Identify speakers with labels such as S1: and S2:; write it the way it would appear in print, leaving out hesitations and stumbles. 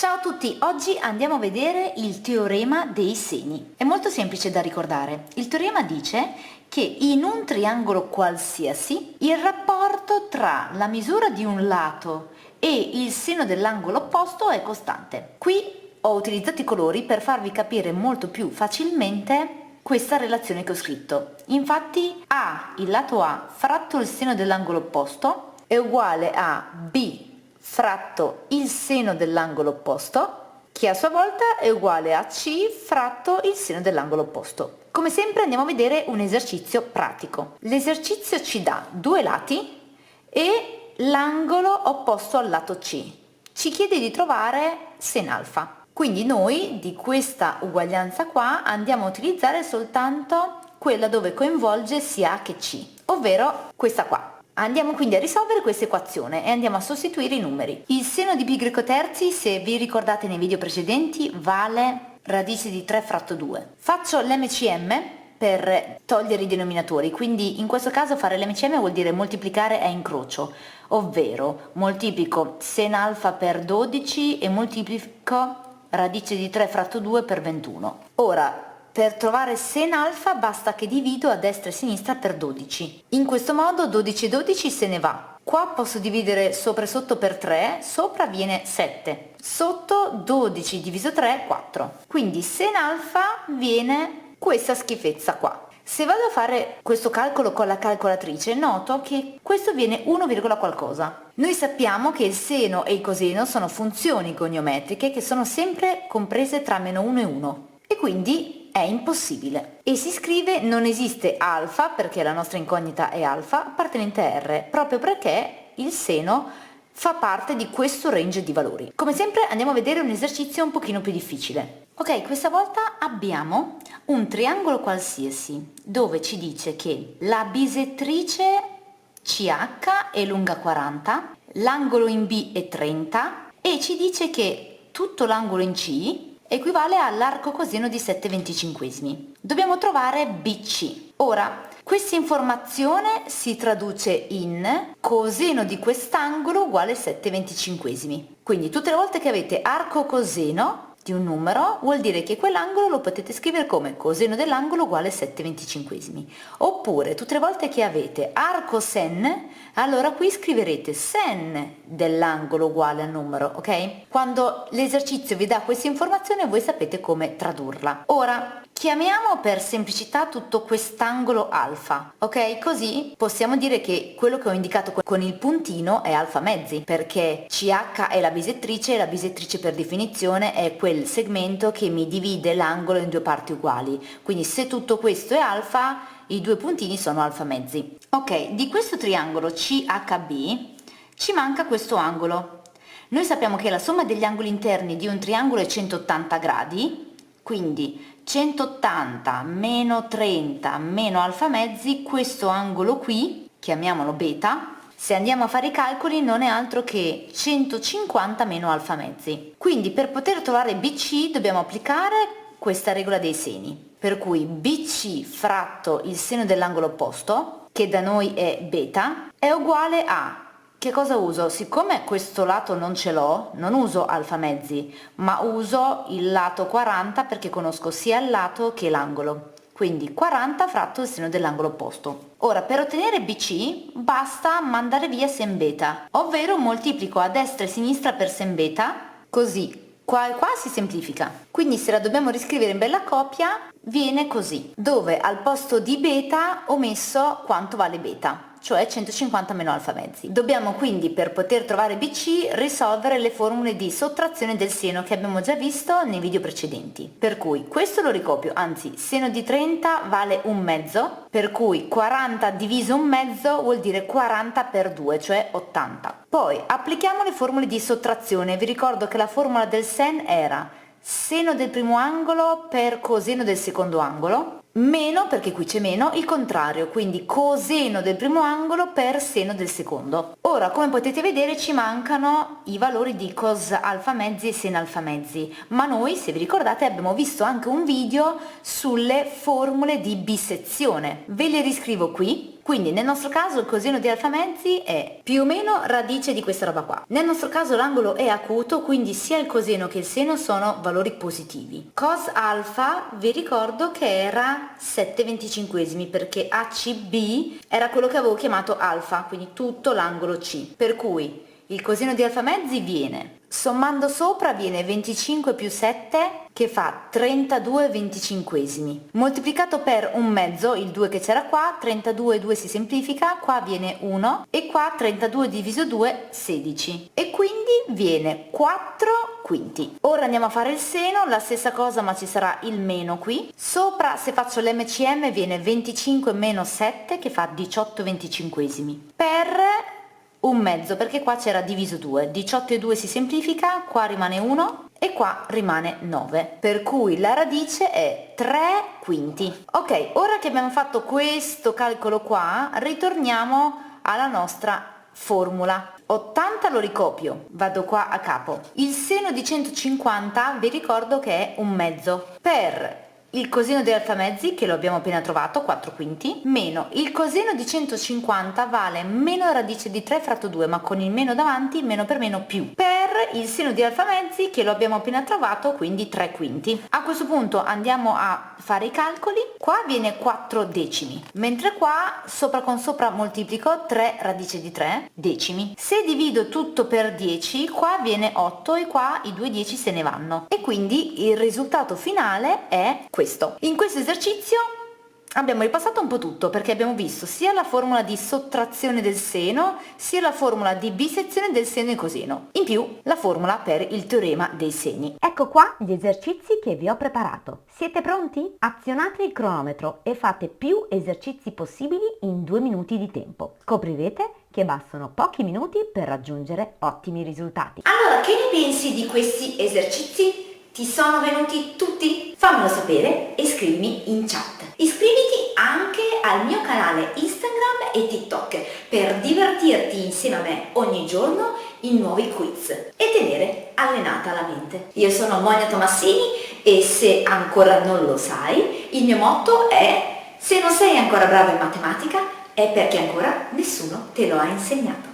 S1: Ciao a tutti, oggi andiamo a vedere il teorema dei seni. È molto semplice da ricordare. Il teorema dice che in un triangolo qualsiasi il rapporto tra la misura di un lato e il seno dell'angolo opposto è costante. Qui ho utilizzato i colori per farvi capire molto più facilmente questa relazione che ho scritto. Infatti A, il lato A, fratto il seno dell'angolo opposto è uguale a B fratto il seno dell'angolo opposto, che a sua volta è uguale a C fratto il seno dell'angolo opposto. Come sempre andiamo a vedere un esercizio pratico. L'esercizio ci dà due lati e l'angolo opposto al lato C. Ci chiede di trovare sen alfa. Quindi noi di questa uguaglianza qua andiamo a utilizzare soltanto quella dove coinvolge sia A che C, ovvero questa qua. Andiamo quindi a risolvere questa equazione e andiamo a sostituire i numeri. Il seno di π terzi, se vi ricordate nei video precedenti, vale radice di 3 fratto 2. Faccio l'MCM per togliere i denominatori, quindi in questo caso fare l'MCM vuol dire moltiplicare a incrocio, ovvero moltiplico sen alfa per 12 e moltiplico radice di 3 fratto 2 per 21. Ora, per trovare sen alfa basta che divido a destra e a sinistra per 12. In questo modo 12 e 12 se ne va. Qua posso dividere sopra e sotto per 3, sopra viene 7. Sotto 12 diviso 3 4. Quindi sen alfa viene questa schifezza qua. Se vado a fare questo calcolo con la calcolatrice noto che questo viene 1, qualcosa. Noi sappiamo che il seno e il coseno sono funzioni goniometriche che sono sempre comprese tra meno 1 e 1 e quindi è impossibile. E si scrive non esiste alfa, perché la nostra incognita è alfa, appartenente a R, proprio perché il seno fa parte di questo range di valori. Come sempre andiamo a vedere un esercizio un pochino più difficile. Ok, questa volta abbiamo un triangolo qualsiasi dove ci dice che la bisettrice CH è lunga 40, l'angolo in B è 30 e ci dice che tutto l'angolo in C equivale all'arco coseno di 7/25. Dobbiamo trovare BC. Ora, questa informazione si traduce in coseno di quest'angolo uguale 7/25. Quindi tutte le volte che avete arco coseno di un numero vuol dire che quell'angolo lo potete scrivere come coseno dell'angolo uguale 7/25. Oppure tutte le volte che avete arco sen, allora qui scriverete sen dell'angolo uguale al numero, ok? Quando l'esercizio vi dà questa informazione voi sapete come tradurla. Ora chiamiamo per semplicità tutto quest'angolo alfa, ok? Così possiamo dire che quello che ho indicato con il puntino è alfa mezzi, perché CH è la bisettrice e la bisettrice per definizione è quel segmento che mi divide l'angolo in due parti uguali. Quindi se tutto questo è alfa, i due puntini sono alfa mezzi. Ok, di questo triangolo CHB ci manca questo angolo. Noi sappiamo che la somma degli angoli interni di un triangolo è 180 gradi, quindi 180 meno 30 meno alfa mezzi, questo angolo qui, chiamiamolo beta, se andiamo a fare i calcoli non è altro che 150 meno alfa mezzi. Quindi per poter trovare BC dobbiamo applicare questa regola dei seni, per cui BC fratto il seno dell'angolo opposto, che da noi è beta, è uguale a... Che cosa uso? Siccome questo lato non ce l'ho, non uso alfa mezzi, ma uso il lato 40 perché conosco sia il lato che l'angolo. Quindi 40 fratto il seno dell'angolo opposto. Ora, per ottenere BC basta mandare via sen beta, ovvero moltiplico a destra e a sinistra per sen beta, così qua e qua si semplifica. Quindi se la dobbiamo riscrivere in bella coppia viene così, dove al posto di beta ho messo quanto vale beta, cioè 150 meno alfa mezzi. Dobbiamo quindi, per poter trovare BC, risolvere le formule di sottrazione del seno che abbiamo già visto nei video precedenti. Per cui questo lo ricopio, anzi seno di 30 vale un mezzo, per cui 40 diviso un mezzo vuol dire 40 per 2, cioè 80. Poi applichiamo le formule di sottrazione. Vi ricordo che la formula del sen era seno del primo angolo per coseno del secondo angolo, meno, perché qui c'è meno, il contrario, quindi coseno del primo angolo per seno del secondo. Ora, come potete vedere, ci mancano i valori di cos alfa mezzi e sen alfa mezzi, ma noi, se vi ricordate, abbiamo visto anche un video sulle formule di bisezione. Ve le riscrivo qui. Quindi nel nostro caso il coseno di alfa mezzi è più o meno radice di questa roba qua. Nel nostro caso l'angolo è acuto, quindi sia il coseno che il seno sono valori positivi. Cos alfa vi ricordo che era 7/25 perché ACB era quello che avevo chiamato alfa, quindi tutto l'angolo C. Per cui il coseno di alfa mezzi viene, sommando sopra viene 25 più 7 che fa 32/25, moltiplicato per un mezzo, il 2 che c'era qua, 32 e 2 si semplifica, qua viene 1 e qua 32 diviso 2 16 e quindi viene 4 quinti. Ora andiamo a fare il seno, la stessa cosa ma ci sarà il meno qui, sopra se faccio l'MCM viene 25 meno 7 che fa 18/25 per un mezzo perché qua c'era diviso 2, 18 e 2 si semplifica, qua rimane 1 e qua rimane 9, per cui la radice è 3 quinti. Ok, ora che abbiamo fatto questo calcolo qua, ritorniamo alla nostra formula. 80 lo ricopio, vado qua a capo. Il seno di 150 vi ricordo che è un mezzo, per il coseno di alfa mezzi che lo abbiamo appena trovato, 4 quinti, meno il coseno di 150 vale meno radice di 3 fratto 2, ma con il meno davanti, meno per meno più, per il seno di alfa mezzi che lo abbiamo appena trovato, quindi 3 quinti. A questo punto andiamo a fare i calcoli, qua viene 4 decimi, mentre qua sopra con sopra moltiplico 3 radice di 3 decimi. Se divido tutto per 10, qua viene 8 e qua i due 10 se ne vanno e quindi il risultato finale è questo. In questo esercizio abbiamo ripassato un po' tutto perché abbiamo visto sia la formula di sottrazione del seno sia la formula di bisezione del seno e coseno, in più la formula per il teorema dei seni.
S2: Ecco qua gli esercizi che vi ho preparato. Siete pronti? Azionate il cronometro e fate più esercizi possibili in 2 minuti di tempo. Scoprirete che bastano pochi minuti per raggiungere ottimi risultati.
S1: Allora, che ne pensi di questi esercizi? Ti sono venuti tutti? Fammelo sapere e scrivimi in chat. Iscriviti anche al mio canale Instagram e TikTok per divertirti insieme a me ogni giorno in nuovi quiz e tenere allenata la mente. Io sono Monia Tomassini e se ancora non lo sai, il mio motto è: se non sei ancora bravo in matematica è perché ancora nessuno te lo ha insegnato.